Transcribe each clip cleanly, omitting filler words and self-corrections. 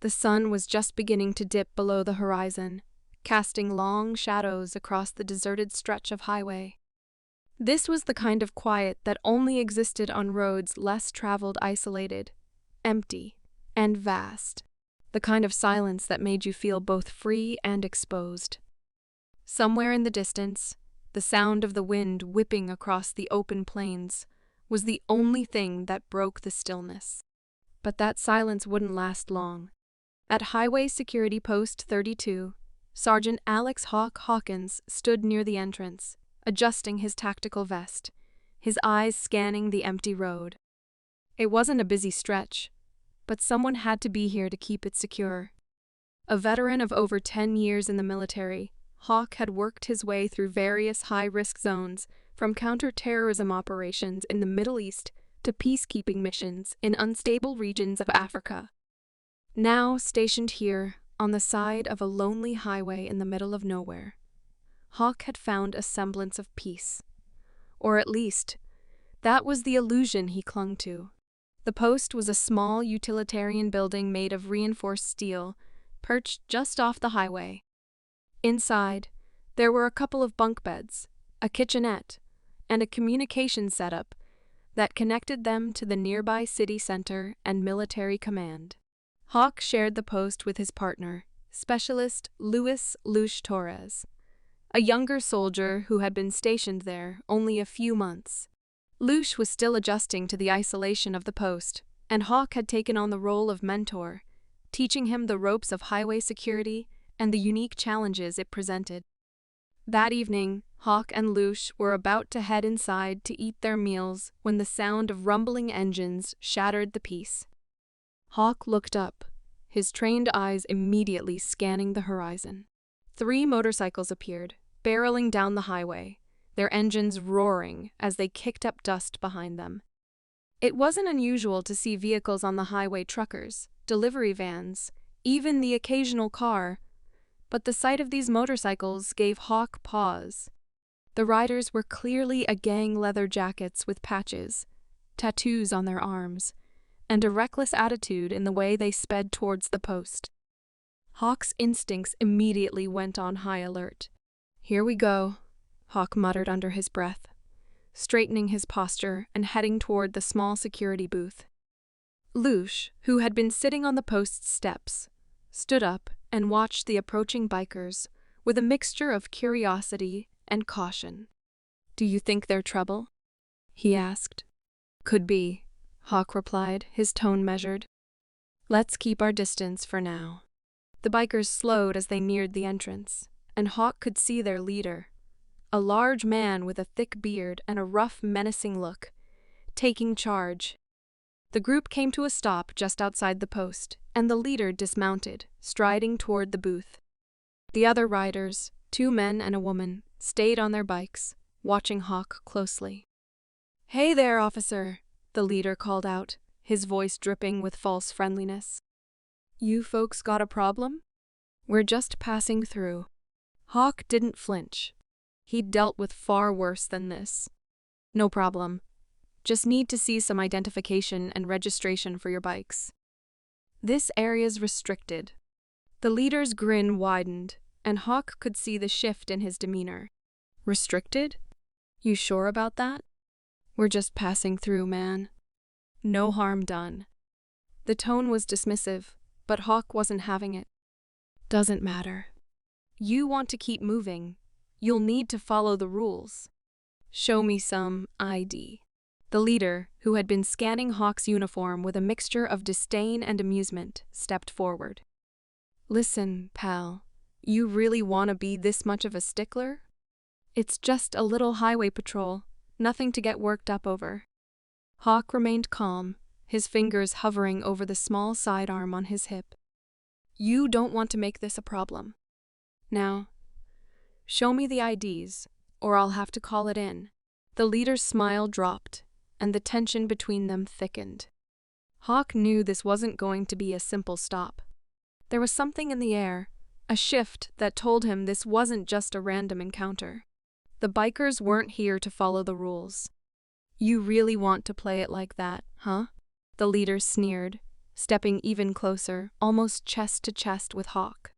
The sun was just beginning to dip below the horizon, casting long shadows across the deserted stretch of highway. This was the kind of quiet that only existed on roads less traveled, isolated, empty, and vast. The kind of silence that made you feel both free and exposed. Somewhere in the distance, the sound of the wind whipping across the open plains was the only thing that broke the stillness. But that silence wouldn't last long. At Highway Security Post 32, Sergeant Alex Hawk Hawkins stood near the entrance, adjusting his tactical vest, his eyes scanning the empty road. It wasn't a busy stretch, but someone had to be here to keep it secure. A veteran of over 10 years in the military, Hawk had worked his way through various high-risk zones, from counter-terrorism operations in the Middle East to peacekeeping missions in unstable regions of Africa. Now stationed here, on the side of a lonely highway in the middle of nowhere, Hawk had found a semblance of peace. Or at least, that was the illusion he clung to. The post was a small utilitarian building made of reinforced steel, perched just off the highway. Inside, there were a couple of bunk beds, a kitchenette, and a communication setup that connected them to the nearby city center and military command. Hawk shared the post with his partner, Specialist Luis Lush Torres, a younger soldier who had been stationed there only a few months. Lush was still adjusting to the isolation of the post, and Hawk had taken on the role of mentor, teaching him the ropes of highway security and the unique challenges it presented. That evening, Hawk and Lush were about to head inside to eat their meals when the sound of rumbling engines shattered the peace. Hawk looked up, his trained eyes immediately scanning the horizon. 3 motorcycles appeared, barreling down the highway, their engines roaring as they kicked up dust behind them. It wasn't unusual to see vehicles on the highway: truckers, delivery vans, even the occasional car, but the sight of these motorcycles gave Hawk pause. The riders were clearly a gang: leather jackets with patches, tattoos on their arms, and a reckless attitude in the way they sped towards the post. Hawk's instincts immediately went on high alert. "Here we go," Hawk muttered under his breath, straightening his posture and heading toward the small security booth. Lush, who had been sitting on the post's steps, stood up and watched the approaching bikers with a mixture of curiosity and caution. "Do you think they're trouble?" he asked. "Could be," Hawk replied, his tone measured. "Let's keep our distance for now." The bikers slowed as they neared the entrance, and Hawk could see their leader, a large man with a thick beard and a rough, menacing look, taking charge. The group came to a stop just outside the post, and the leader dismounted, striding toward the booth. The other riders, 2 men and a woman, stayed on their bikes, watching Hawk closely. "Hey there, officer," the leader called out, his voice dripping with false friendliness. "You folks got a problem?" "We're just passing through." Hawk didn't flinch. He'd dealt with far worse than this. "No problem. Just need to see some identification and registration for your bikes. This area's restricted." The leader's grin widened, and Hawk could see the shift in his demeanor. "Restricted? You sure about that?" "We're just passing through, man. No harm done." The tone was dismissive, but Hawk wasn't having it. "Doesn't matter. You want to keep moving. You'll need to follow the rules. Show me some ID." The leader, who had been scanning Hawk's uniform with a mixture of disdain and amusement, stepped forward. "Listen, pal, you really want to be this much of a stickler? It's just a little highway patrol, nothing to get worked up over." Hawk remained calm, his fingers hovering over the small sidearm on his hip. "You don't want to make this a problem. Now, show me the IDs, or I'll have to call it in." The leader's smile dropped, and the tension between them thickened. Hawk knew this wasn't going to be a simple stop. There was something in the air, a shift that told him this wasn't just a random encounter. The bikers weren't here to follow the rules. "You really want to play it like that, huh?" The leader sneered, stepping even closer, almost chest to chest with Hawk.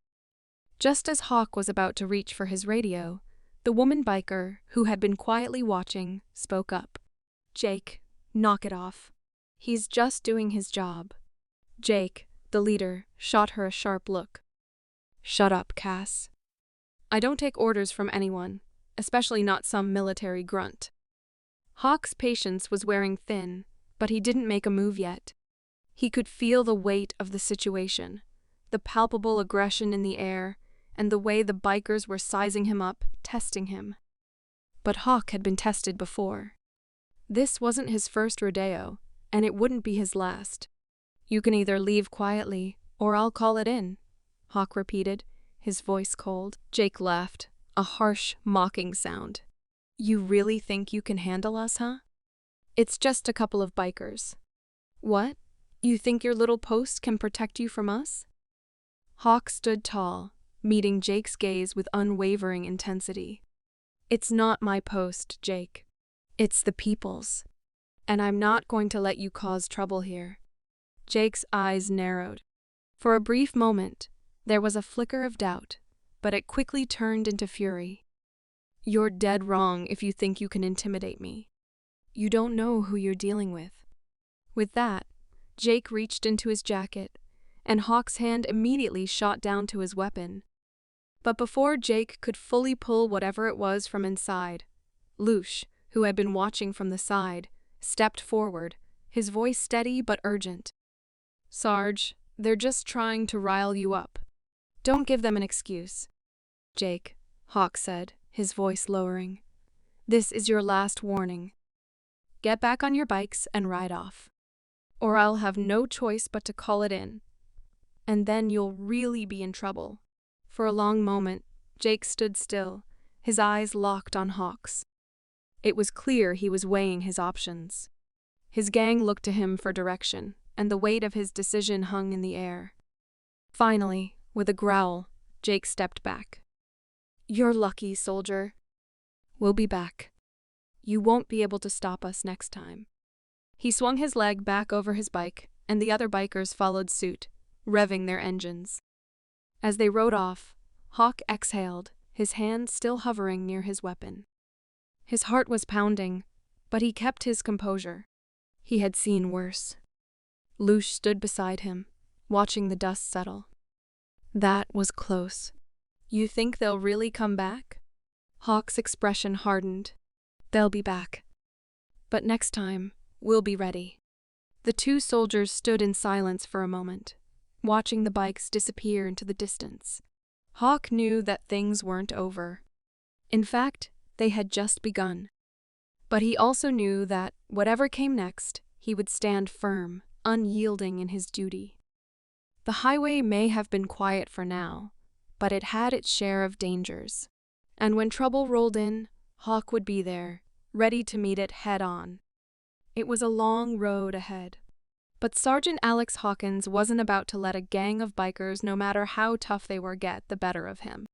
Just as Hawk was about to reach for his radio, the woman biker, who had been quietly watching, spoke up. "Jake, knock it off. He's just doing his job." Jake, the leader, shot her a sharp look. "Shut up, Cass. I don't take orders from anyone, especially not some military grunt." Hawk's patience was wearing thin, but he didn't make a move yet. He could feel the weight of the situation, the palpable aggression in the air, and the way the bikers were sizing him up, testing him. But Hawk had been tested before. This wasn't his first rodeo, and it wouldn't be his last. "You can either leave quietly, or I'll call it in," Hawk repeated, his voice cold. Jake laughed, a harsh, mocking sound. "You really think you can handle us, huh? It's just a couple of bikers. What? You think your little post can protect you from us?" Hawk stood tall, meeting Jake's gaze with unwavering intensity. "It's not my post, Jake. It's the people's. And I'm not going to let you cause trouble here." Jake's eyes narrowed. For a brief moment, there was a flicker of doubt, but it quickly turned into fury. "You're dead wrong if you think you can intimidate me. You don't know who you're dealing with." With that, Jake reached into his jacket, and Hawk's hand immediately shot down to his weapon. But before Jake could fully pull whatever it was from inside, Lush, who had been watching from the side, stepped forward, his voice steady but urgent. "Sarge, they're just trying to rile you up. Don't give them an excuse." "Jake," Hawk said, his voice lowering, "this is your last warning. Get back on your bikes and ride off, or I'll have no choice but to call it in. And then you'll really be in trouble." For a long moment, Jake stood still, his eyes locked on Hawk's. It was clear he was weighing his options. His gang looked to him for direction, and the weight of his decision hung in the air. Finally, with a growl, Jake stepped back. "You're lucky, soldier. We'll be back. You won't be able to stop us next time." He swung his leg back over his bike, and the other bikers followed suit, revving their engines. As they rode off, Hawk exhaled, his hand still hovering near his weapon. His heart was pounding, but he kept his composure. He had seen worse. Lush stood beside him, watching the dust settle. "That was close. You think they'll really come back?" Hawk's expression hardened. "They'll be back. But next time, we'll be ready." The two soldiers stood in silence for a moment, watching the bikes disappear into the distance. Hawk knew that things weren't over. In fact, they had just begun. But he also knew that, whatever came next, he would stand firm, unyielding in his duty. The highway may have been quiet for now, but it had its share of dangers. And when trouble rolled in, Hawk would be there, ready to meet it head-on. It was a long road ahead. But Sergeant Alex Hawkins wasn't about to let a gang of bikers, no matter how tough they were, get the better of him.